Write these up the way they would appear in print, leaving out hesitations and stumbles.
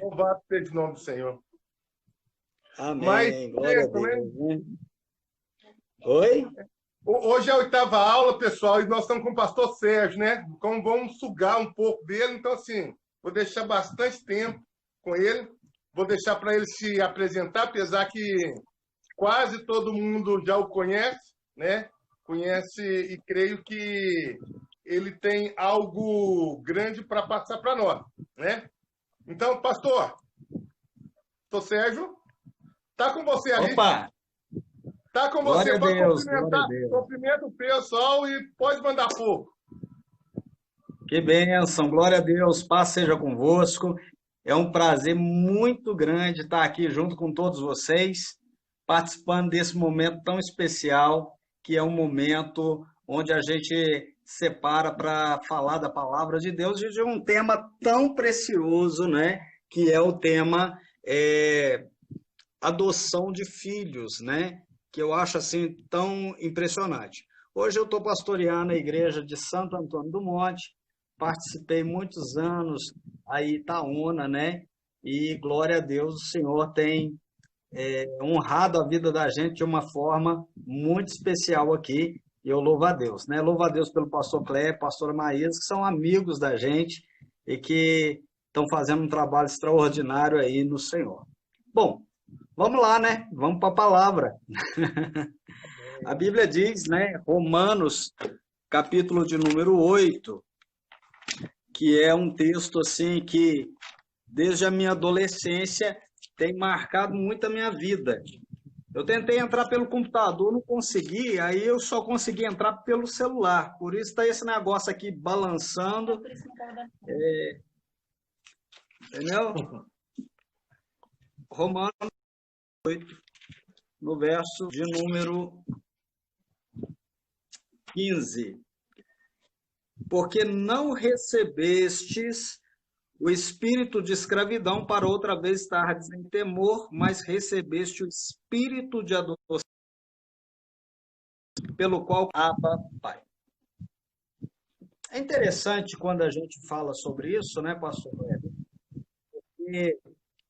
Louvado seja o nome do Senhor. Amém, Mas, glória a Deus. Né? Oi? Hoje é a 8ª aula, pessoal, e nós estamos com o pastor Sérgio, né? Então vamos sugar um pouco dele. Então, assim, vou deixar bastante tempo com ele. Vou deixar para ele se apresentar, apesar que quase todo mundo já o conhece, né? Conhece e creio que ele tem algo grande para passar para nós, né? Então, pastor Sérgio, tá com você ali. Opa! Tá com Glória você. a Pode Deus, cumprimentar. glória a Deus. Cumprimenta o pessoal e pode mandar fogo. Que bênção, glória a Deus, paz seja convosco. É um prazer muito grande estar aqui junto com todos vocês, participando desse momento tão especial, que é um momento onde a gente separa para falar da palavra de Deus e de um tema tão precioso, né? Que é o tema adoção de filhos, né? Que eu acho assim tão impressionante. Hoje eu estou pastoreando a igreja de Santo Antônio do Monte, participei muitos anos aí em Itaúna, né? E glória a Deus, o Senhor tem honrado a vida da gente de uma forma muito especial aqui. E eu louvo a Deus, né? Louvo a Deus pelo pastor Clé, pastora Maísa, que são amigos da gente e que estão fazendo um trabalho extraordinário aí no Senhor. Bom, vamos lá, né? Vamos para a palavra. A Bíblia diz, né? Romanos, capítulo de número 8, que é um texto assim que desde a minha adolescência tem marcado muito a minha vida. Eu tentei entrar pelo computador, não consegui, aí eu só consegui entrar pelo celular. Por isso está esse negócio aqui balançando. Entendeu? Romanos 8, no verso de número 15. Porque não recebestes o espírito de escravidão para outra vez estardes em temor, mas recebeste o espírito de adoção, pelo qual Abba, Pai. É interessante quando a gente fala sobre isso, né, pastor Kleber? Porque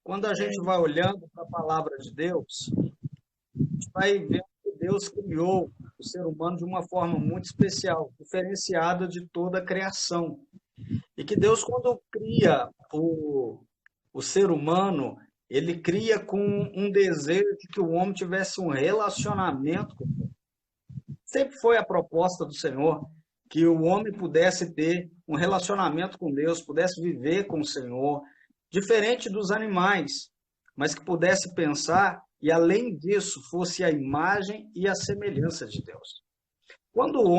quando a gente vai olhando para a palavra de Deus, a gente vai vendo que Deus criou o ser humano de uma forma muito especial, diferenciada de toda a criação. E que Deus, quando cria o ser humano, ele cria com um desejo de que o homem tivesse um relacionamento com Deus. Sempre foi a proposta do Senhor que o homem pudesse ter um relacionamento com Deus, pudesse viver com o Senhor, diferente dos animais, mas que pudesse pensar e, além disso, fosse a imagem e a semelhança de Deus. Quando o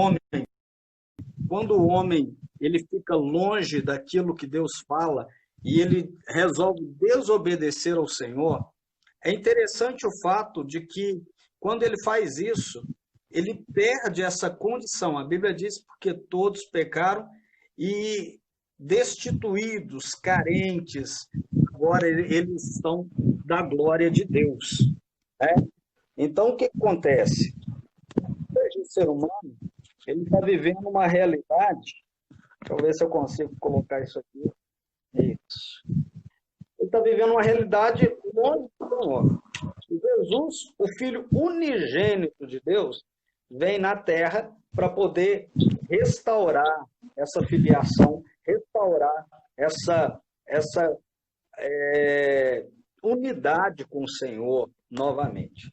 homem ele fica longe daquilo que Deus fala e ele resolve desobedecer ao Senhor, é interessante o fato de que, quando ele faz isso, ele perde essa condição. A Bíblia diz porque todos pecaram e destituídos, carentes, agora eles estão da glória de Deus. Né? Então, o que acontece? O ser humano ele está vivendo uma realidade. Deixa eu ver se eu consigo colocar isso aqui. Isso. Ele está vivendo uma realidade longe do Senhor. Jesus, o Filho unigênito de Deus, vem na Terra para poder restaurar essa filiação, restaurar essa unidade com o Senhor novamente.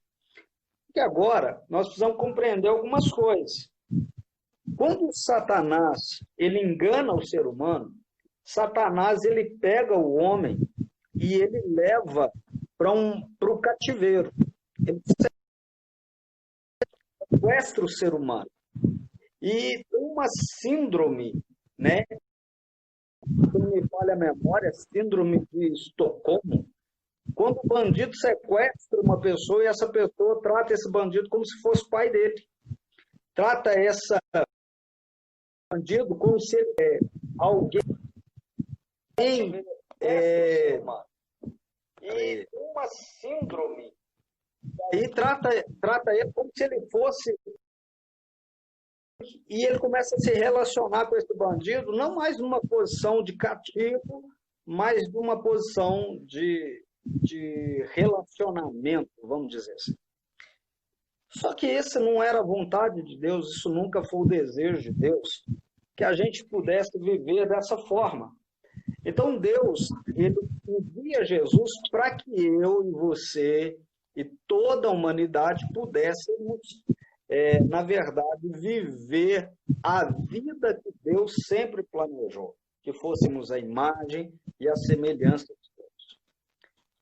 E agora, nós precisamos compreender algumas coisas. Quando Satanás ele engana o ser humano, Satanás ele pega o homem e ele leva para o cativeiro. Ele sequestra o ser humano. E tem uma síndrome, né? Se não me falha a memória, síndrome de Estocolmo. Quando o bandido sequestra uma pessoa e essa pessoa trata esse bandido como se fosse o pai dele. Trata esse bandido como se ele é alguém. E uma síndrome. E trata ele como se ele fosse E ele começa a se relacionar com esse bandido, não mais numa posição de cativo, mas numa posição de relacionamento, vamos dizer assim. Só que esse não era a vontade de Deus, isso nunca foi o desejo de Deus, que a gente pudesse viver dessa forma. Então Deus, ele envia Jesus para que eu e você e toda a humanidade pudéssemos, na verdade, viver a vida que Deus sempre planejou, que fôssemos a imagem e a semelhança de Deus.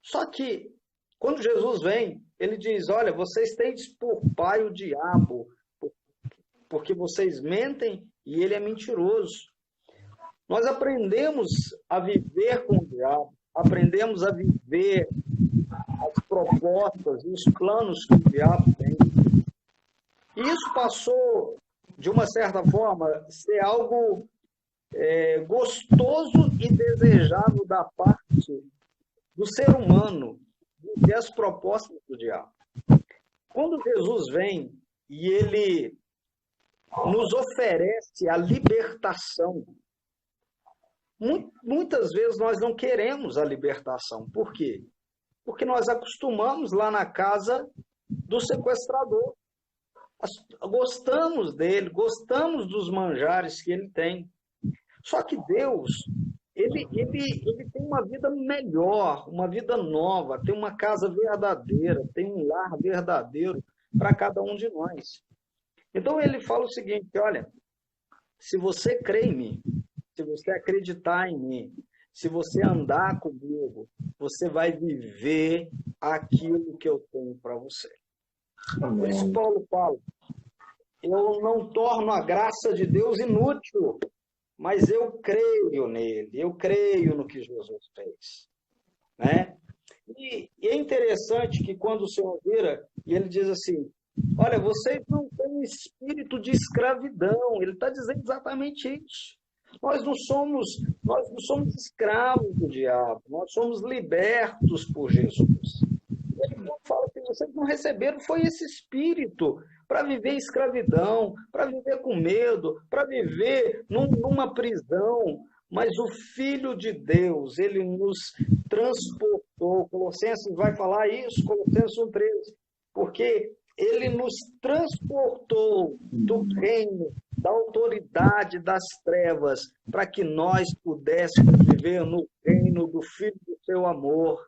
Só que, quando Jesus vem, ele diz, olha, vocês têm por pai o diabo, porque vocês mentem e ele é mentiroso. Nós aprendemos a viver com o diabo, aprendemos a viver as propostas e os planos que o diabo tem. E isso passou, de uma certa forma, a ser algo gostoso e desejável da parte do ser humano, viver as propostas do diabo. Quando Jesus vem e ele nos oferece a libertação, muitas vezes nós não queremos a libertação. Por quê? Porque nós acostumamos lá na casa do sequestrador. Gostamos dele, gostamos dos manjares que ele tem. Só que Deus, ele tem uma vida melhor, uma vida nova, tem uma casa verdadeira, tem um lar verdadeiro para cada um de nós. Então ele fala o seguinte, olha, se você crê em mim, se você acreditar em mim, se você andar comigo, você vai viver aquilo que eu tenho para você. Por isso Paulo fala, eu não torno a graça de Deus inútil, mas eu creio nele, eu creio no que Jesus fez. Né? E é interessante que quando o Senhor vira, e ele diz assim, olha, vocês não têm um espírito de escravidão, ele está dizendo exatamente isso. Nós não somos escravos do diabo, nós somos libertos por Jesus. Ele fala que vocês não receberam foi esse espírito para viver em escravidão, para viver com medo, para viver numa prisão. Mas o Filho de Deus, ele nos transportou. Colossenses vai falar isso, Colossenses 1,13, porque ele nos transportou do reino, da autoridade das trevas, para que nós pudéssemos viver no reino do Filho do seu amor.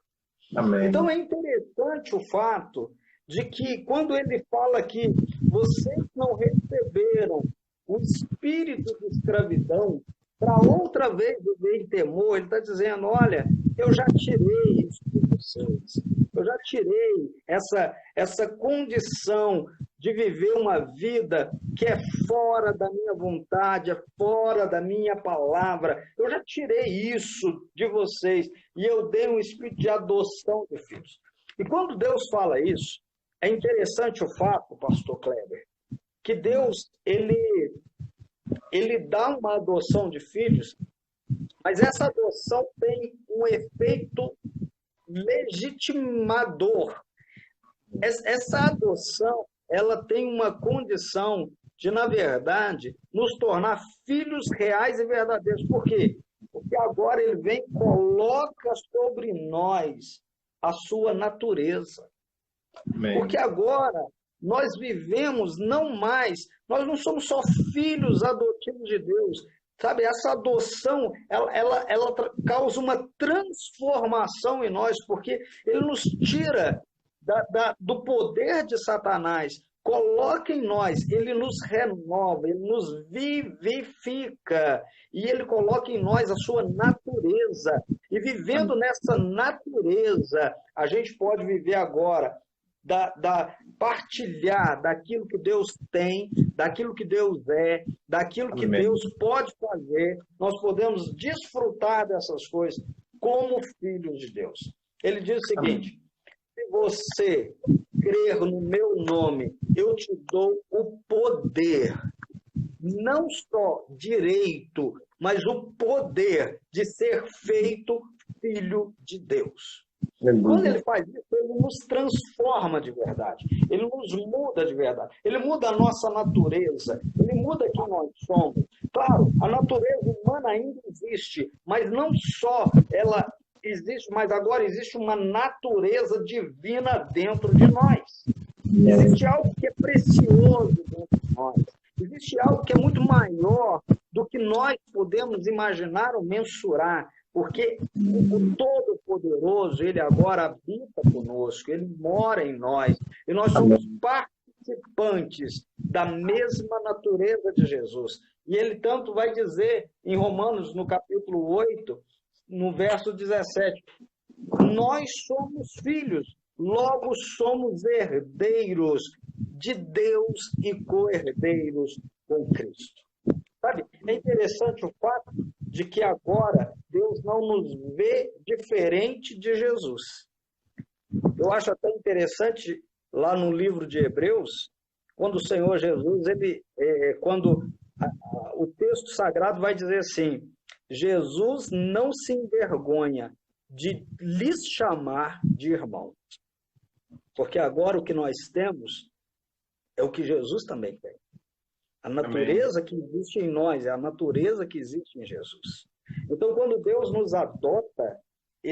Amém. Então é interessante o fato de que quando ele fala que vocês não receberam o espírito de escravidão para outra vez viver em temor, ele está dizendo, olha, eu já tirei isso de vocês, eu já tirei essa condição de viver uma vida que é fora da minha vontade, é fora da minha palavra. Eu já tirei isso de vocês e eu dei um espírito de adoção de filhos. E quando Deus fala isso, é interessante o fato, pastor Kleber, que Deus, ele dá uma adoção de filhos, mas essa adoção tem um efeito legitimador. Essa adoção, ela tem uma condição de, na verdade, nos tornar filhos reais e verdadeiros. Por quê? Porque agora ele vem e coloca sobre nós a sua natureza. Amém. Porque agora nós vivemos não mais, nós não somos só filhos adotivos de Deus. Sabe, essa adoção, ela causa uma transformação em nós, porque ele nos tira do poder de Satanás, coloca em nós, ele nos renova, ele nos vivifica, e ele coloca em nós a sua natureza. E vivendo nessa natureza, a gente pode viver agora, partilhar daquilo que Deus tem, daquilo que Deus é, daquilo que Amém. Deus pode fazer. Nós podemos desfrutar dessas coisas como filhos de Deus. Ele diz o seguinte, Amém. Se você crer no meu nome, eu te dou o poder, não só direito, mas o poder de ser feito filho de Deus. Quando ele faz isso, ele nos transforma de verdade. Ele nos muda de verdade. Ele muda a nossa natureza. Ele muda quem nós somos. Claro, a natureza humana ainda existe, mas não só ela existe, mas agora existe uma natureza divina dentro de nós. Existe algo que é precioso dentro de nós. Existe algo que é muito maior do que nós podemos imaginar ou mensurar. Porque o Todo-Poderoso, ele agora habita conosco, ele mora em nós, e nós somos participantes da mesma natureza de Jesus. E ele tanto vai dizer em Romanos, no capítulo 8, no verso 17, nós somos filhos, logo somos herdeiros de Deus e co-herdeiros com Cristo. Sabe? É interessante o fato de que agora Deus não nos vê diferente de Jesus. Eu acho até interessante, lá no livro de Hebreus, quando o Senhor Jesus, o texto sagrado vai dizer assim, Jesus não se envergonha de lhes chamar de irmãos. Porque agora o que nós temos é o que Jesus também tem. A natureza que existe em nós é a natureza que existe em Jesus. Então, quando Deus nos adota,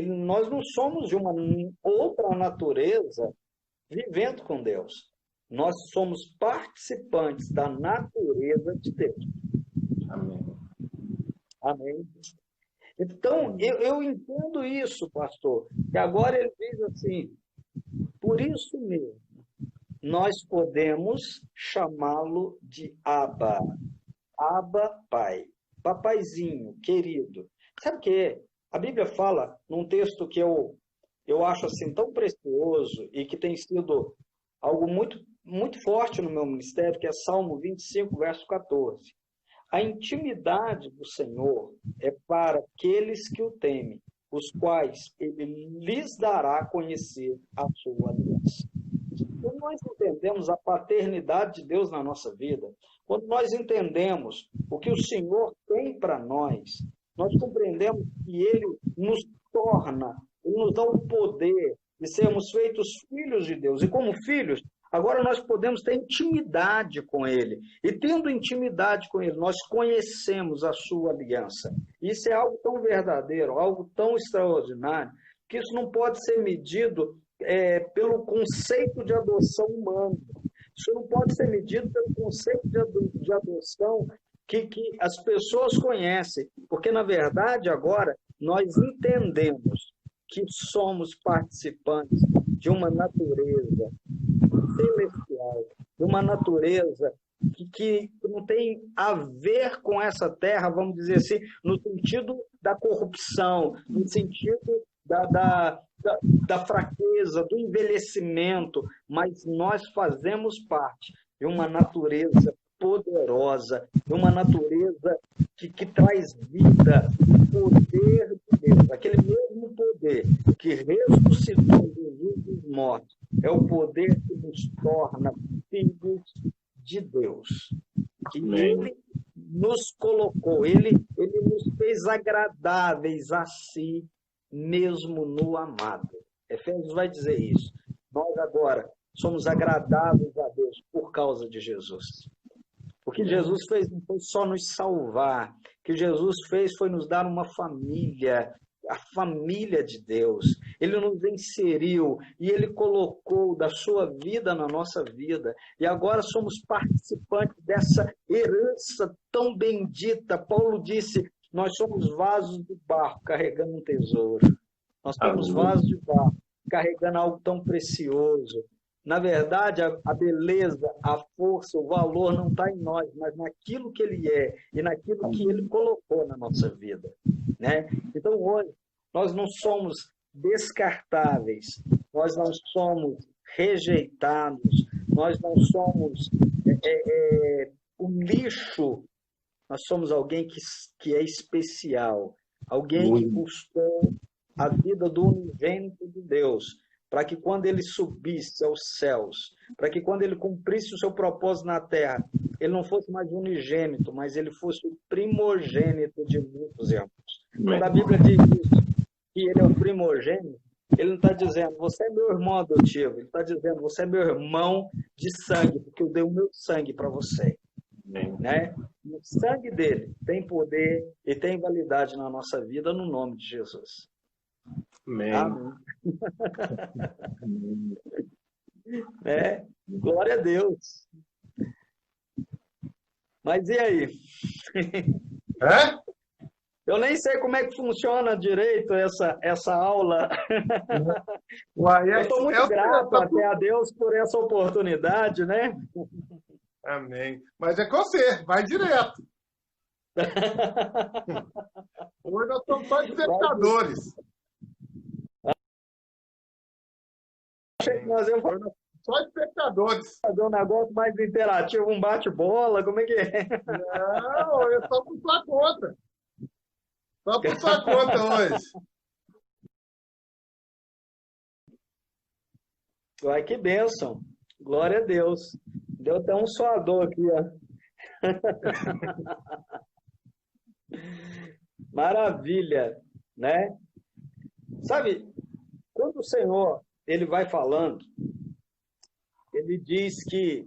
nós não somos de uma outra natureza vivendo com Deus. Nós somos participantes da natureza de Deus. Amém. Amém. Então, eu entendo isso, pastor. E agora ele diz assim, por isso mesmo, nós podemos chamá-lo de Abba. Abba, pai. Papaizinho, querido. Sabe o que? A Bíblia fala num texto que eu acho assim tão precioso e que tem sido algo muito, muito forte no meu ministério, que é Salmo 25, verso 14. A intimidade do Senhor é para aqueles que o temem, os quais ele lhes dará a conhecer a sua aliança. Quando nós entendemos a paternidade de Deus na nossa vida, quando nós entendemos o que o Senhor tem para nós compreendemos que Ele nos torna, Ele nos dá o poder de sermos feitos filhos de Deus. E como filhos, agora nós podemos ter intimidade com Ele. E tendo intimidade com Ele, nós conhecemos a sua aliança. Isso é algo tão verdadeiro, algo tão extraordinário, que isso não pode ser medido pelo conceito de adoção humano. Isso não pode ser medido pelo conceito de adoção que as pessoas conhecem. Porque, na verdade, agora, nós entendemos que somos participantes de uma natureza celestial, de uma natureza que não tem a ver com essa terra, vamos dizer assim, no sentido da corrupção, no sentido da fraqueza, do envelhecimento, mas nós fazemos parte de uma natureza poderosa, de uma natureza que traz vida, o poder de Deus, aquele mesmo poder que ressuscitou Jesus dos mortos, é o poder que nos torna filhos de Deus. E Ele nos colocou, Ele nos fez agradáveis a si, mesmo no amado. Efésios vai dizer isso. Nós agora somos agradáveis a Deus por causa de Jesus. O que Jesus fez não foi só nos salvar. O que Jesus fez foi nos dar uma família, a família de Deus. Ele nos inseriu e Ele colocou da sua vida na nossa vida. E agora somos participantes dessa herança tão bendita. Paulo disse, nós somos vasos de barro carregando um tesouro. Nós somos vasos de barro carregando algo tão precioso. Na verdade, a beleza, a força, o valor não está em nós, mas naquilo que Ele é e naquilo que Ele colocou na nossa vida, né? Então, hoje, nós não somos descartáveis, nós não somos rejeitados, nós não somos um lixo, nós somos alguém que é especial, alguém que custou a vida do unigênito de Deus, para que quando ele subisse aos céus, para que quando ele cumprisse o seu propósito na terra, ele não fosse mais unigênito, mas ele fosse o primogênito de muitos irmãos. Quando a Bíblia diz isso, que ele é o primogênito, Ele não está dizendo, você é meu irmão adotivo. Ele está dizendo, você é meu irmão de sangue, porque eu dei o meu sangue para você. Né? O sangue dele tem poder e tem validade na nossa vida no nome de Jesus. Amém. Amém. Né? Glória a Deus. Mas e aí? É? Eu nem sei como é que funciona direito essa aula. Uai, Eu estou muito grato até a Deus por essa oportunidade, né? Amém. Mas é com você, vai direto. Hoje nós somos só espectadores. Achei que nós íamos Só espectadores. fazer um negócio mais interativo, um bate-bola, como é que é? Não, eu só por sua conta. Só por sua conta hoje. Ai, que bênção. Glória a Deus. Deu até um suador aqui, ó. Maravilha, né? Sabe, quando o Senhor ele vai falando, ele diz que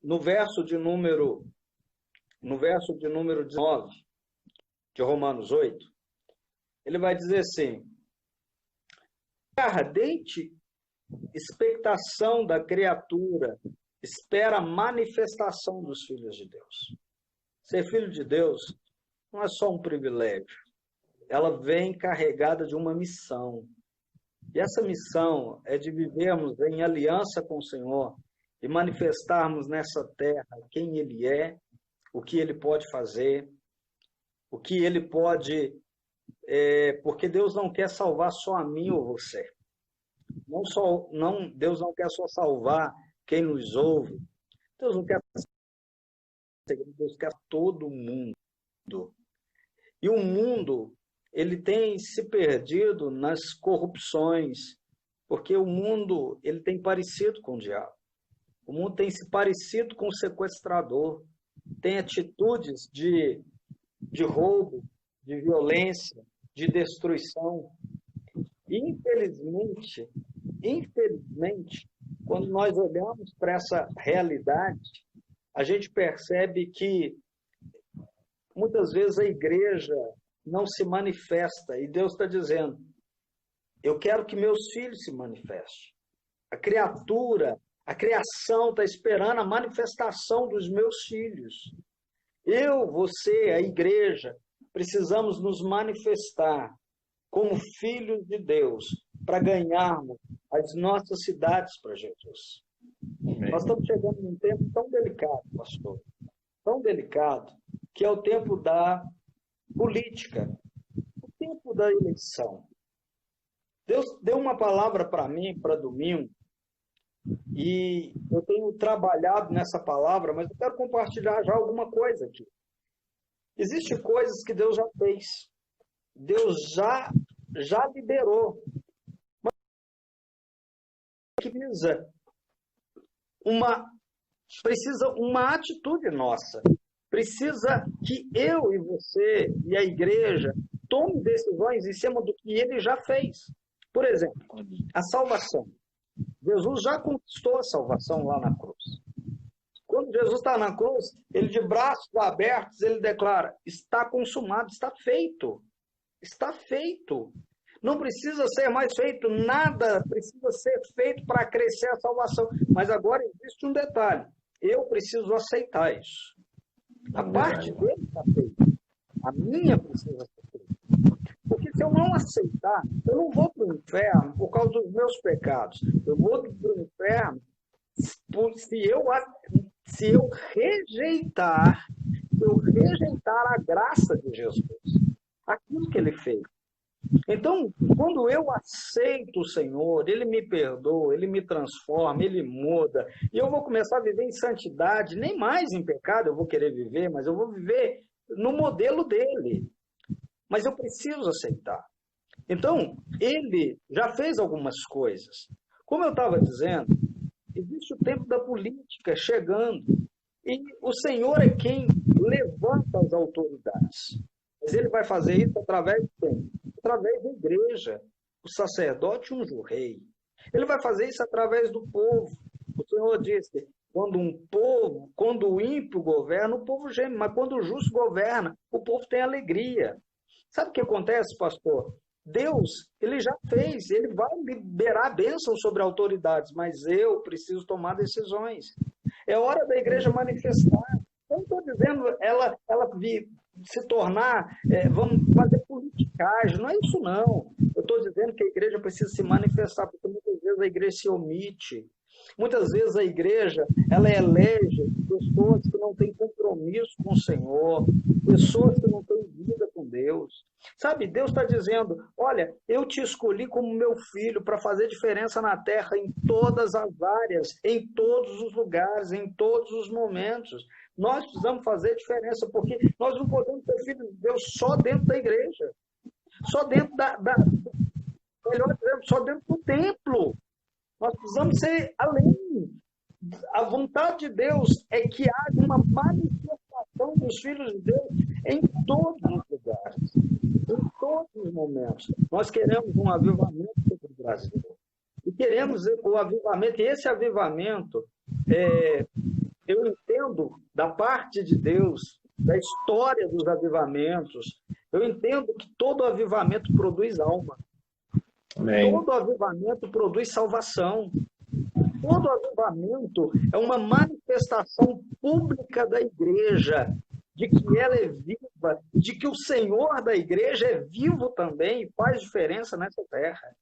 no verso de número 19 de Romanos 8, ele vai dizer assim: a ardente expectação da criatura espera a manifestação dos filhos de Deus. Ser filho de Deus não é só um privilégio. Ela vem carregada de uma missão. E essa missão é de vivermos em aliança com o Senhor e manifestarmos nessa terra quem Ele é, o que Ele pode fazer, o que Ele pode... porque Deus não quer salvar só a mim ou você. Deus não quer só salvar quem nos ouve. Deus não quer... Deus quer todo mundo. E o mundo, ele tem se perdido nas corrupções, porque o mundo, ele tem parecido com o diabo. O mundo tem se parecido com o sequestrador, tem atitudes de roubo, de violência, de destruição. E, infelizmente, quando nós olhamos para essa realidade, a gente percebe que muitas vezes a igreja não se manifesta, e Deus está dizendo, eu quero que meus filhos se manifestem. A criação está esperando a manifestação dos meus filhos. Eu, você, a igreja, precisamos nos manifestar como filhos de Deus para ganharmos as nossas cidades para Jesus. Amém. Nós estamos chegando num tempo tão delicado, pastor, tão delicado, que é o tempo da política, o tempo da eleição. Deus deu uma palavra para mim, para domingo, e eu tenho trabalhado nessa palavra, mas eu quero compartilhar já alguma coisa aqui. Existem coisas que Deus já fez, Deus já liberou, mas precisa uma atitude nossa. Precisa que eu e você e a igreja tome decisões em cima do que ele já fez. Por exemplo, a salvação. Jesus já conquistou a salvação lá na cruz. Quando Jesus está na cruz, ele de braços abertos, ele declara, está consumado, está feito. Está feito. Não precisa ser mais feito nada, precisa ser feito para crescer a salvação. Mas agora existe um detalhe. Eu preciso aceitar isso. A parte dele está feita. A minha precisa ser feita. Porque se eu não aceitar, eu não vou para o inferno por causa dos meus pecados. Eu vou para o inferno se eu rejeitar a graça de Jesus. Aquilo que ele fez. Então, quando eu aceito o Senhor, ele me perdoa, ele me transforma, ele muda, e eu vou começar a viver em santidade, nem mais em pecado eu vou querer viver, mas eu vou viver no modelo dele. Mas eu preciso aceitar. Então, ele já fez algumas coisas. Como eu estava dizendo, existe o tempo da política chegando, e o Senhor é quem levanta as autoridades. Mas ele vai fazer isso através de quem? através da igreja. O sacerdote unge o rei. Ele vai fazer isso através do povo. O Senhor disse, quando o ímpio governa, o povo geme, mas quando o justo governa, o povo tem alegria. Sabe o que acontece, pastor? Deus, ele já fez, ele vai liberar bênçãos sobre autoridades, mas eu preciso tomar decisões. É hora da igreja manifestar. Eu não estou dizendo ela se tornar, vamos fazer politicagem, não é isso não. Eu estou dizendo que a igreja precisa se manifestar, porque muitas vezes a igreja se omite. Muitas vezes a igreja, ela elege pessoas que não têm compromisso com o Senhor, pessoas que não têm vida com Deus. Sabe, Deus está dizendo, olha, eu te escolhi como meu filho para fazer diferença na terra em todas as áreas, em todos os lugares, em todos os momentos. Nós precisamos fazer diferença, porque nós não podemos ser filhos de Deus só dentro da igreja, só dentro melhor dizendo, só dentro do templo. Nós precisamos ser além. A vontade de Deus é que haja uma manifestação dos filhos de Deus em todos os lugares, em todos os momentos. Nós queremos um avivamento sobre o Brasil. E queremos o avivamento, e esse avivamento, eu entendo da parte de Deus, da história dos avivamentos, eu entendo que todo avivamento produz alma. Amém. Todo avivamento produz salvação. Todo avivamento é uma manifestação pública da igreja, de que ela é viva, de que o Senhor da igreja é vivo também e faz diferença nessa terra.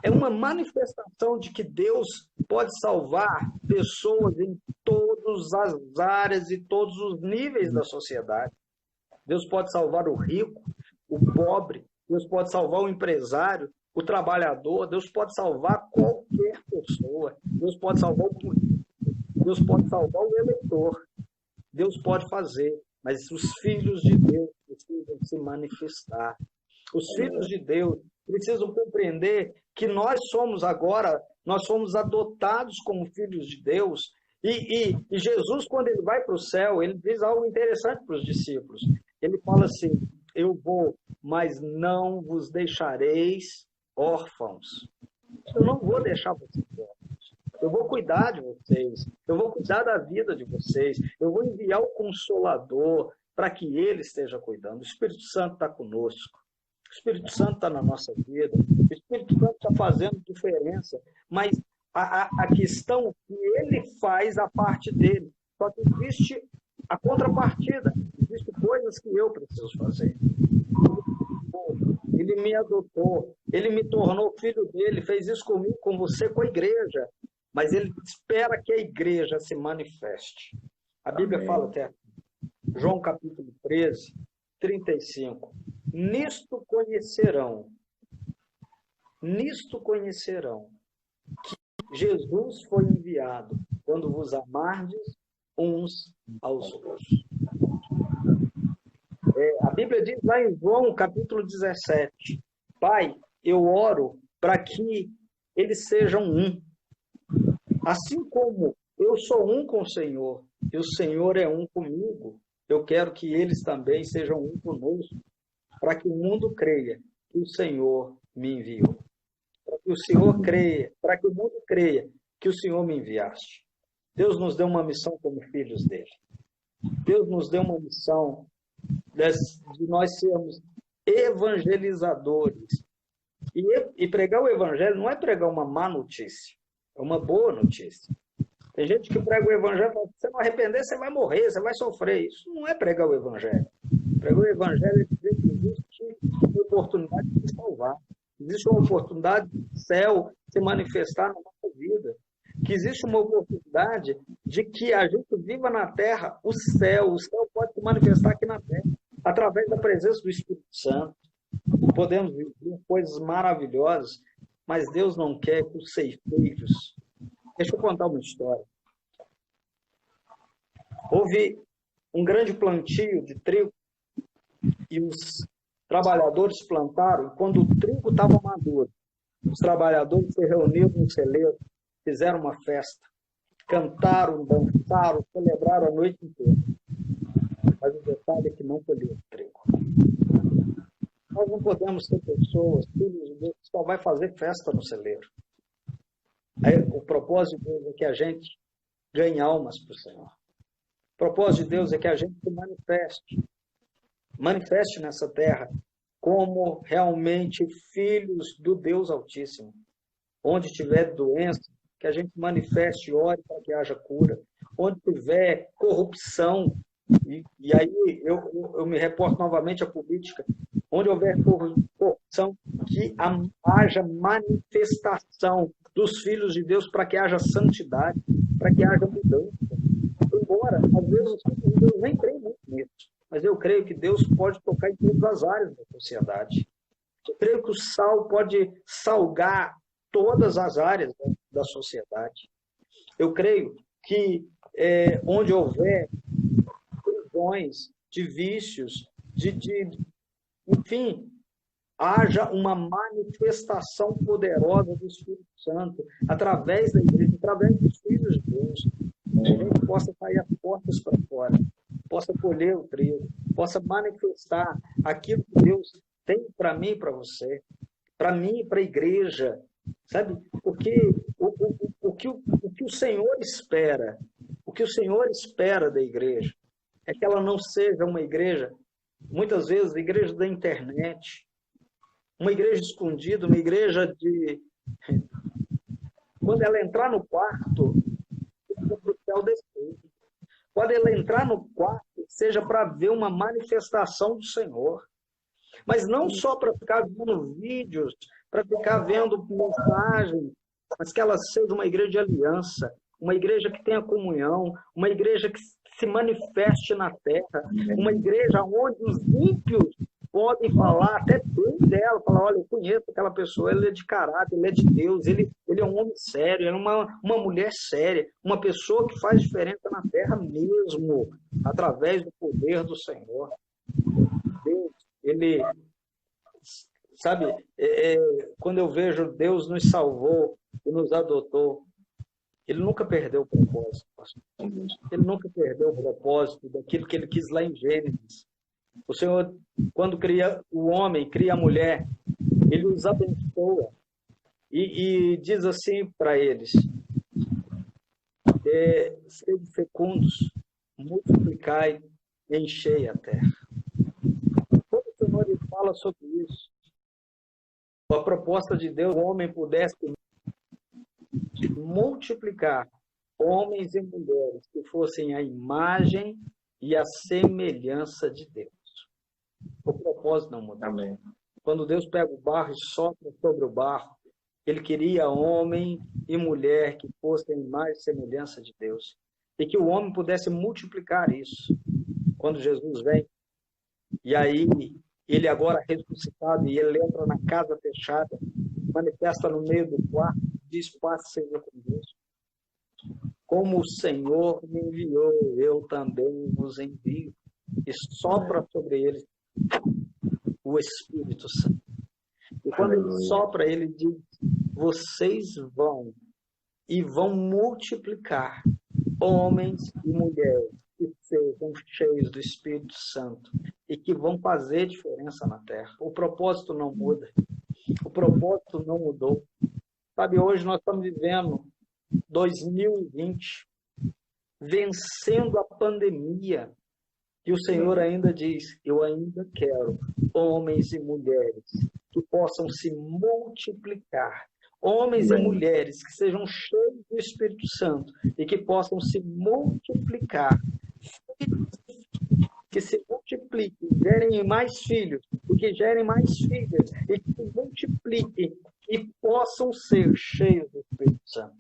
É uma manifestação de que Deus pode salvar pessoas em todas as áreas e todos os níveis da sociedade. Deus pode salvar o rico, o pobre, Deus pode salvar o empresário, o trabalhador, Deus pode salvar qualquer pessoa, Deus pode salvar o político, Deus pode salvar o eleitor, Deus pode fazer, mas os filhos de Deus precisam se manifestar. Os filhos de Deus precisam compreender que nós somos adotados como filhos de Deus, e Jesus, quando ele vai para o céu, ele diz algo interessante para os discípulos. Ele fala assim, eu vou, mas não vos deixareis órfãos. Eu não vou deixar vocês órfãos. Eu vou cuidar de vocês. Eu vou cuidar da vida de vocês. Eu vou enviar o Consolador para que ele esteja cuidando. O Espírito Santo está conosco. O Espírito Santo está na nossa vida. O Espírito Santo está fazendo diferença. Mas a questão é que ele faz a parte dele. Só que existe a contrapartida. Existem coisas que eu preciso fazer. Ele me adotou, ele me tornou filho dele, fez isso comigo, com você, com a igreja. Mas ele espera que a igreja se manifeste. A Bíblia Amém. Fala até aqui. João capítulo 13, 35. Nisto conhecerão que Jesus foi enviado quando vos amardes uns aos outros. A Bíblia diz lá em João, capítulo 17, Pai, eu oro para que eles sejam um. Assim como eu sou um com o Senhor, e o Senhor é um comigo, eu quero que eles também sejam um conosco, para que o mundo creia que o Senhor me enviou. Para que o Senhor creia, para que o mundo creia que o Senhor me enviaste. Deus nos deu uma missão como filhos dele. Deus nos deu uma missão de nós sermos evangelizadores. E pregar o evangelho não é pregar uma má notícia, é uma boa notícia. Tem gente que prega o evangelho e fala, se você não arrepender, você vai morrer, você vai sofrer. Isso não é pregar o evangelho. Pregar o evangelho é dizer que existe uma oportunidade de se salvar. Existe uma oportunidade do céu se manifestar na nossa vida. Que existe uma oportunidade de que a gente viva na terra o céu pode se manifestar aqui na terra, através da presença do Espírito Santo. Podemos viver coisas maravilhosas, mas Deus não quer que os ceifeiros... Deixa eu contar uma história. Houve um grande plantio de trigo e os trabalhadores plantaram, e quando o trigo estava maduro, os trabalhadores se reuniram no celeiro, fizeram uma festa, cantaram, dançaram, celebraram a noite inteira. Mas o detalhe é que não colheram trigo. Nós não podemos ser pessoas, filhos de Deus, que só vai fazer festa no celeiro. Aí, o propósito de Deus é que a gente ganhe almas para o Senhor. O propósito de Deus é que a gente se manifeste nessa terra como realmente filhos do Deus Altíssimo. Onde tiver doença, que a gente manifeste e ore para que haja cura. Onde tiver corrupção, e aí eu me reporto novamente à política, onde houver corrupção, que haja manifestação dos filhos de Deus para que haja santidade, para que haja mudança. Embora, às vezes, os filhos de Deus nem creem muito nisso, mas eu creio que Deus pode tocar em todas as áreas da sociedade. Eu creio que o sal pode salgar todas as áreas da sociedade. Eu creio que onde houver prisões, de vícios, enfim, haja uma manifestação poderosa do Espírito Santo através da igreja, através dos filhos de Deus. Que a gente possa sair as portas para fora, possa colher o trigo, possa manifestar aquilo que Deus tem para mim e para você, para mim e para a igreja, sabe? Porque o que o Senhor espera, o que o Senhor espera da igreja é que ela não seja uma igreja, muitas vezes, igreja da internet, uma igreja escondida, uma igreja de... Quando ela entrar no quarto, o céu descer. Quando ela entrar no quarto, seja para ver uma manifestação do Senhor. Mas não só para ficar vendo vídeos, para ficar vendo mensagens, mas que ela seja uma igreja de aliança, uma igreja que tenha comunhão, uma igreja que se manifeste na terra, uma igreja onde os ímpios podem falar até bem dela, falar, olha, eu conheço aquela pessoa, ele é de caráter, ele é de Deus, ele é um homem sério, ele é uma mulher séria, uma pessoa que faz diferença na terra mesmo, através do poder do Senhor. Deus, ele, sabe, quando eu vejo Deus nos salvou e nos adotou, ele nunca perdeu o propósito, pastor. Ele nunca perdeu o propósito daquilo que ele quis lá em Gênesis. O Senhor, quando cria o homem, cria a mulher, ele os abençoa e diz assim para eles, sede fecundos, multiplicai e enchei a terra. Quando o Senhor ele fala sobre isso, a proposta de Deus, o homem pudesse multiplicar homens e mulheres que fossem a imagem e a semelhança de Deus. O propósito não mudou. Amém. Quando Deus pega o barro e sopra sobre o barro, ele queria homem e mulher que fossem a imagem e semelhança de Deus. E que o homem pudesse multiplicar isso. Quando Jesus vem, e aí ele agora ressuscitado, e ele entra na casa fechada, manifesta no meio do quarto, diz, paz seja com Deus. Como o Senhor me enviou, eu também vos envio. E sopra sobre eles o Espírito Santo. E quando ele sopra, ele diz, vocês vão multiplicar homens e mulheres que sejam cheios do Espírito Santo e que vão fazer diferença na terra. O propósito não muda. O propósito não mudou. Sabe, hoje nós estamos vivendo 2020, vencendo a pandemia. E o Senhor ainda diz, eu ainda quero homens e mulheres que possam se multiplicar. Homens e mulheres que sejam cheios do Espírito Santo e que possam se multiplicar. Que se multipliquem, gerem mais filhos, e que gerem mais filhas, e que se multipliquem e possam ser cheios do Espírito Santo.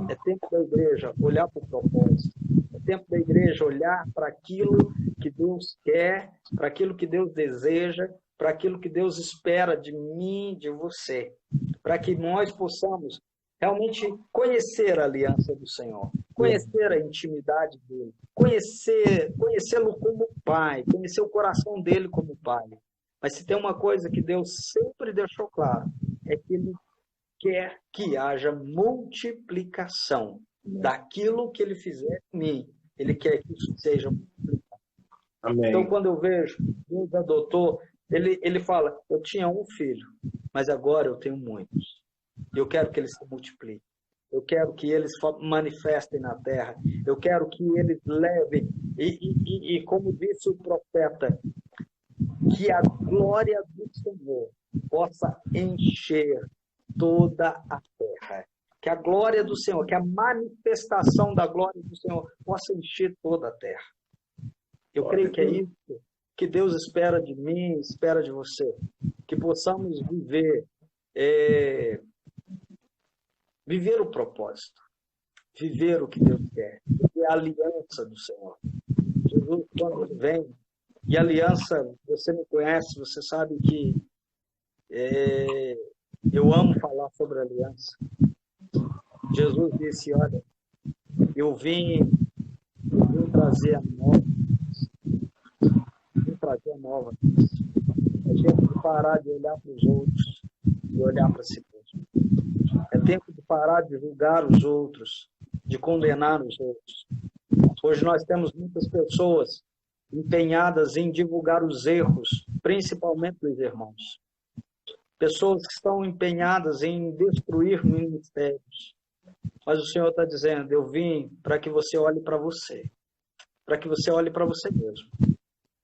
É tempo da igreja olhar para o propósito. É tempo da igreja olhar para aquilo que Deus quer, para aquilo que Deus deseja, para aquilo que Deus espera de mim, de você. Para que nós possamos realmente conhecer a aliança do Senhor, conhecer a intimidade dele, conhecê-lo como pai, conhecer o coração dele como pai. Mas se tem uma coisa que Deus sempre deixou claro, é que ele quer que haja multiplicação daquilo que ele fizer em mim. Ele quer que isso seja multiplicado. Amém. Então, quando eu vejo Deus adotou Ele fala, eu tinha um filho, mas agora eu tenho muitos. E eu quero que eles se multipliquem. Eu quero que eles manifestem na terra. Eu quero que eles levem. E como disse o profeta, que a glória do Senhor possa encher toda a terra. Que a glória do Senhor, que a manifestação da glória do Senhor possa encher toda a terra. Eu creio que é isso que Deus espera de mim, espera de você. Que possamos viver o propósito, viver o que Deus quer, viver a aliança do Senhor. Jesus, quando vem, e aliança, você me conhece, você sabe que eu amo falar sobre aliança. Jesus disse, olha, eu vim trazer a nova. É tempo de parar de olhar para os outros e olhar para si mesmo. É tempo de parar de julgar os outros, de condenar os outros. Hoje nós temos muitas pessoas empenhadas em divulgar os erros, principalmente dos irmãos. Pessoas que estão empenhadas em destruir ministérios. Mas o Senhor está dizendo, eu vim para que você olhe para você. Para que você olhe para você mesmo.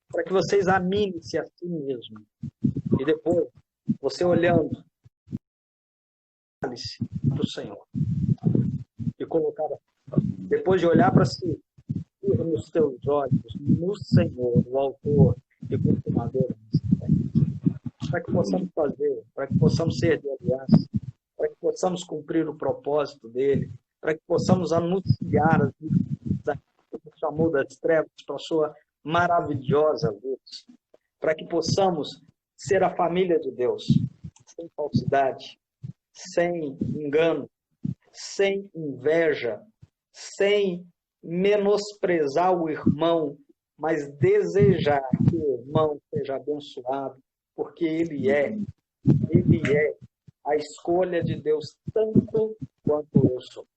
Para que você examine-se a si mesmo. E depois, você olhando, olhe-se para o Senhor. E colocar, depois de olhar para si, nos teus olhos, no Senhor, o autor e consumador da fé. Para que possamos fazer, para que possamos ser de aliança, para que possamos cumprir o propósito dele, para que possamos anunciar as que chamou das trevas para a sua maravilhosa luz, para que possamos ser a família de Deus, sem falsidade, sem engano, sem inveja, sem menosprezar o irmão, mas desejar que o irmão seja abençoado, porque ele é a escolha de Deus tanto quanto eu sou.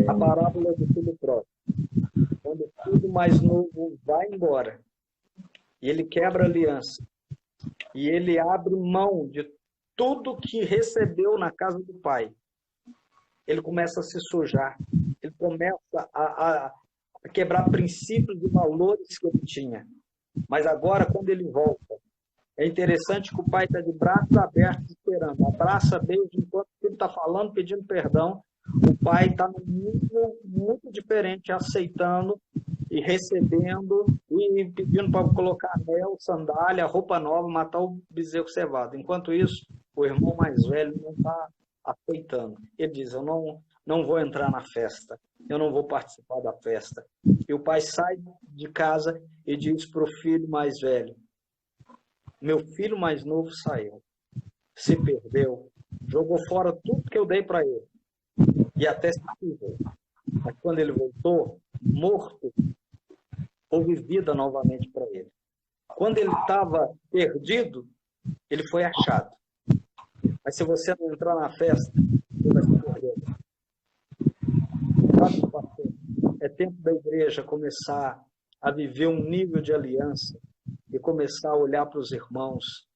A parábola do filho pródigo. Quando o filho mais novo vai embora, e ele quebra a aliança, e ele abre mão de tudo que recebeu na casa do pai, ele começa a se sujar, ele começa a quebrar princípios e valores que ele tinha. Mas agora, quando ele volta, é interessante que o pai está de braços abertos esperando, abraça, beija, enquanto ele está falando, pedindo perdão, o pai está num nível muito diferente, aceitando e recebendo e pedindo para colocar anel, sandália, roupa nova, matar o bezerro cevado. Enquanto isso, o irmão mais velho não está aceitando. Ele diz, eu não vou entrar na festa, eu não vou participar da festa. E o pai sai de casa e diz para o filho mais velho, meu filho mais novo saiu, se perdeu, jogou fora tudo que eu dei para ele. E até se perdeu. Mas quando ele voltou, morto, houve vida novamente para ele. Quando ele estava perdido, ele foi achado. Mas se você não entrar na festa, você vai se perder. Sabe, pastor? É tempo da igreja começar a viver um nível de aliança e começar a olhar para os irmãos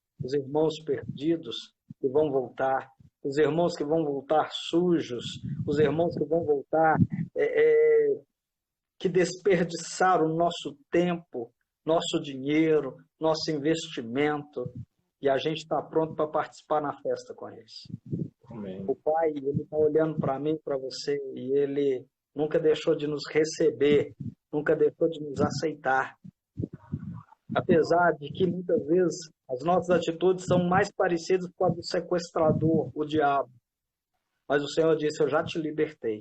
perdidos que vão voltar, os irmãos que vão voltar sujos, os irmãos que vão voltar que desperdiçaram o nosso tempo, nosso dinheiro, nosso investimento, e a gente está pronto para participar na festa com eles. Amém. O Pai, ele está olhando para mim, para você, e ele nunca deixou de nos receber, nunca deixou de nos aceitar. Apesar de que muitas vezes as nossas atitudes são mais parecidas com a do sequestrador, o diabo. Mas o Senhor disse, eu já te libertei.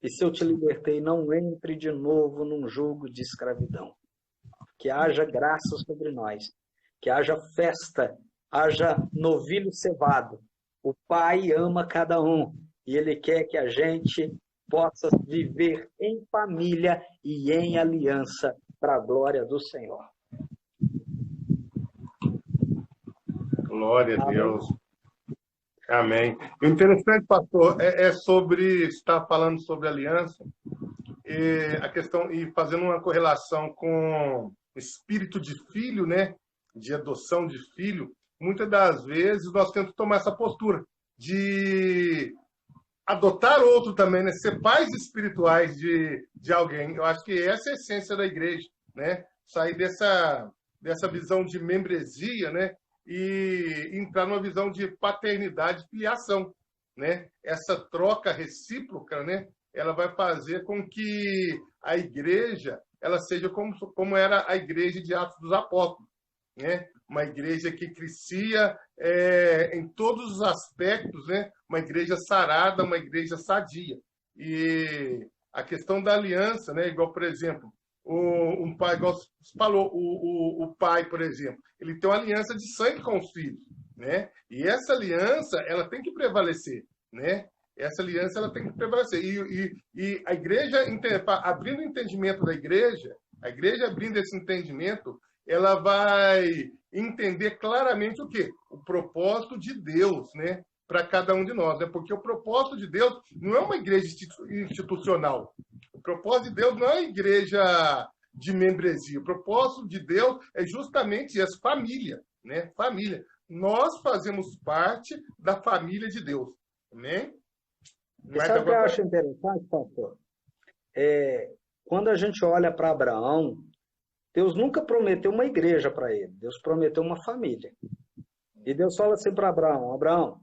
E se eu te libertei, não entre de novo num jugo de escravidão. Que haja graça sobre nós. Que haja festa, haja novilho cevado. O Pai ama cada um. E Ele quer que a gente possa viver em família e em aliança para a glória do Senhor. Glória a Deus. Amém. O interessante, pastor, é sobre estar falando sobre aliança. a questão, e fazendo uma correlação com espírito de filho, né? De adoção de filho, muitas das vezes nós temos que tomar essa postura de adotar outro também, né? Ser pais espirituais de alguém. Eu acho que essa é a essência da igreja, né? Sair dessa visão de membresia, né? E entrar numa visão de paternidade e filiação, né? Essa troca recíproca, né? Ela vai fazer com que a igreja ela seja como era a igreja de Atos dos Apóstolos, né? Uma igreja que crescia em todos os aspectos, né? Uma igreja sarada, uma igreja sadia. E a questão da aliança, né? Igual, por exemplo, um pai, igual você falou, o pai, por exemplo, ele tem uma aliança de sangue com os filhos, né? E essa aliança, ela tem que prevalecer, né? Essa aliança, ela tem que prevalecer. E a igreja, abrindo o entendimento da igreja, a igreja abrindo esse entendimento, ela vai entender claramente o quê? O propósito de Deus, né? Para cada um de nós, né? Porque o propósito de Deus não é uma igreja institucional. O propósito de Deus não é uma igreja de membresia. O propósito de Deus é justamente essa família, né? Família. Nós fazemos parte da família de Deus. Amém? E sabe o que eu acho interessante, pastor? Quando a gente olha para Abraão, Deus nunca prometeu uma igreja para ele. Deus prometeu uma família. E Deus fala assim para Abraão: Abraão,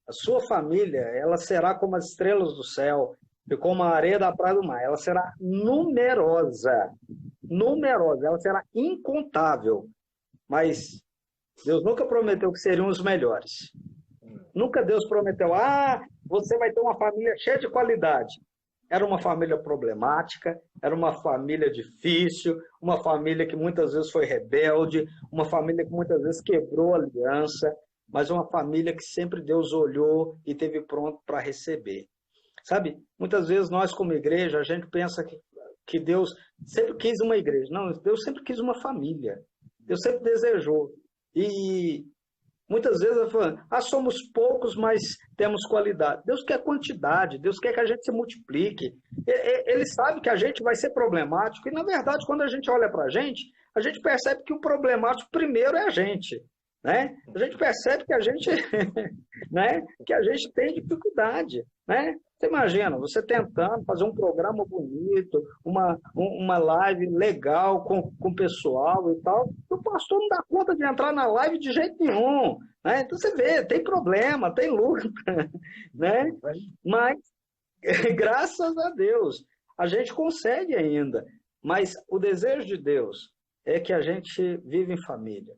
a sua família, ela será como as estrelas do céu e como a areia da praia do mar. Ela será numerosa. Numerosa. Ela será incontável. Mas Deus nunca prometeu que seriam os melhores. Nunca Deus prometeu: você vai ter uma família cheia de qualidade. Era uma família problemática, era uma família difícil, uma família que muitas vezes foi rebelde, uma família que muitas vezes quebrou a aliança, mas uma família que sempre Deus olhou e teve pronto para receber. Sabe, muitas vezes nós como igreja, a gente pensa que Deus sempre quis uma igreja. Não, Deus sempre quis uma família. Deus sempre desejou. E muitas vezes eu falo: somos poucos, mas temos qualidade. Deus quer quantidade, Deus quer que a gente se multiplique. Ele sabe que a gente vai ser problemático, e na verdade, quando a gente olha para a gente percebe que o problemático primeiro é a gente. Né? A gente percebe que a gente, né? Que a gente tem dificuldade. Né? Você imagina, você tentando fazer um programa bonito, uma live legal com o pessoal e tal, o pastor não dá conta de entrar na live de jeito nenhum. Né? Então você vê, tem problema, tem luta. Né? Mas, graças a Deus, a gente consegue ainda. Mas o desejo de Deus é que a gente vive em família.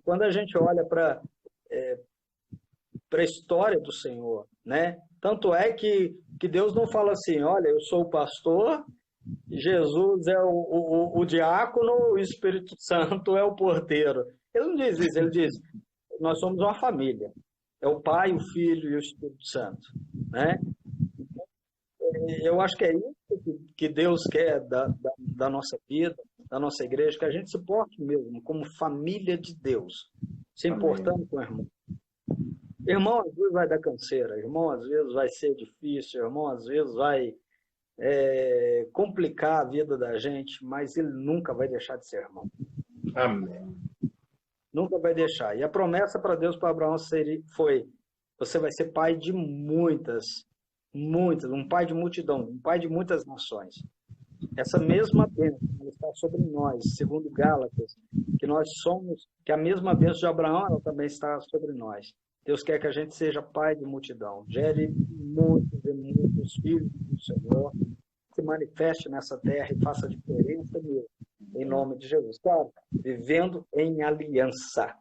Quando a gente olha para a história do Senhor, né? Tanto é que Deus não fala assim: olha, eu sou o pastor, Jesus é o diácono, o Espírito Santo é o porteiro. Ele não diz isso, ele diz: nós somos uma família. É o Pai, o Filho e o Espírito Santo. Né? Eu acho que é isso que Deus quer da nossa vida, da nossa igreja, que a gente se porte mesmo como família de Deus, se importando com o irmão. Irmão, às vezes vai dar canseira, irmão, às vezes vai ser difícil, irmão, às vezes vai complicar a vida da gente, mas ele nunca vai deixar de ser irmão. Amém. Nunca vai deixar. E a promessa para Deus, para Abraão, foi: você vai ser pai de muitas, um pai de multidão, um pai de muitas nações. Essa mesma bênção está sobre nós, segundo Gálatas, que nós somos, que a mesma bênção de Abraão, ela também está sobre nós. Deus quer que a gente seja pai de multidão, gere muitos e muitos filhos do Senhor, se manifeste nessa terra e faça diferença mesmo, em nome de Jesus. Claro, vivendo em aliança.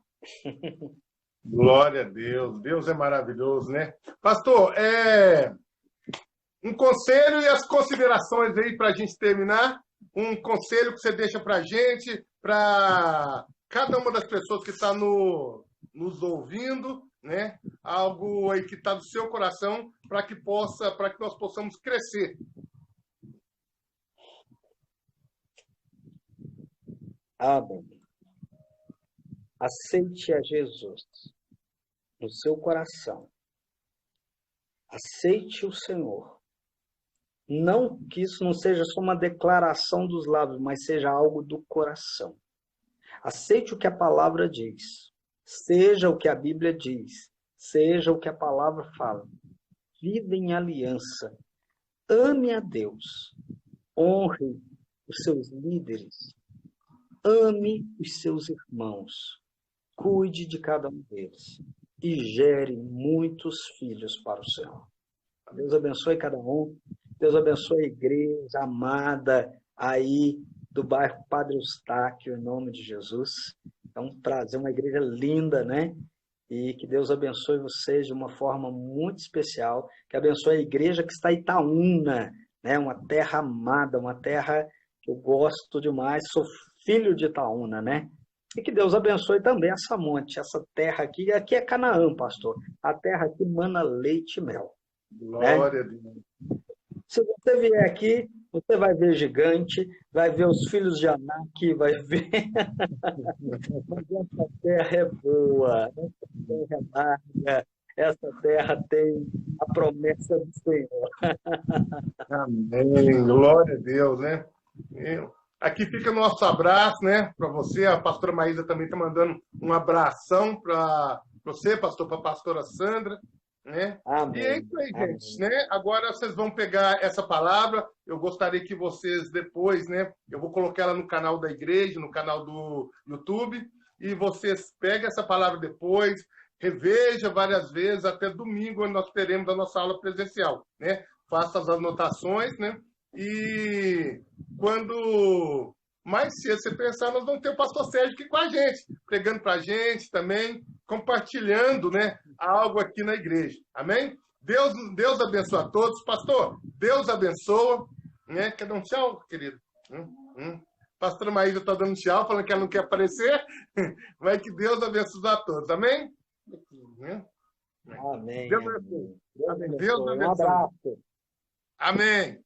Glória a Deus, Deus é maravilhoso, né? Pastor, um conselho e as considerações aí para a gente terminar. Um conselho que você deixa para a gente, para cada uma das pessoas que está nos ouvindo, né? Algo aí que está do seu coração para que nós possamos crescer. Amém. Aceite a Jesus no seu coração. Aceite o Senhor Não que isso não seja só uma declaração dos lábios, mas seja algo do coração. Aceite o que a palavra diz. Seja o que a Bíblia diz. Seja o que a palavra fala. Viva em aliança. Ame a Deus. Honre os seus líderes. Ame os seus irmãos. Cuide de cada um deles. E gere muitos filhos para o Senhor. Deus abençoe cada um. Deus abençoe a igreja amada aí do bairro Padre Eustáquio, em nome de Jesus. É um prazer, uma igreja linda, né? E que Deus abençoe vocês de uma forma muito especial. Que abençoe a igreja que está em Itaúna, né? Uma terra amada, uma terra que eu gosto demais. Sou filho de Itaúna, né? E que Deus abençoe também essa monte, essa terra aqui. Aqui é Canaã, pastor. A terra que mana leite e mel. Glória né? a Deus. Se você vier aqui, você vai ver gigante, vai ver os filhos de Anak, vai ver. Mas essa terra é boa, essa terra é larga, essa terra tem a promessa do Senhor. Amém. Glória a Deus, né? Aqui fica o nosso abraço, né? Para você. A pastora Maísa também está mandando um abração para você, pastor, para a pastora Sandra. Né? Amém. E é isso aí, gente. Né? Agora vocês vão pegar essa palavra. Eu gostaria que vocês depois, né? Eu vou colocar ela no canal da igreja, no canal do YouTube, e vocês peguem essa palavra depois, reveja várias vezes, até domingo, onde nós teremos a nossa aula presencial. Né? Faça as anotações, né? E quando mais cedo você pensar, nós vamos ter o pastor Sérgio aqui com a gente, pregando para a gente também, compartilhando, né, algo aqui na igreja. Amém? Deus abençoe a todos. Pastor, Deus abençoa. Né? Quer dar um tchau, querido? Pastora Maísa está dando tchau, falando que ela não quer aparecer. Mas que Deus abençoe a todos. Amém? Amém. Deus abençoe. Um abraço. Amém.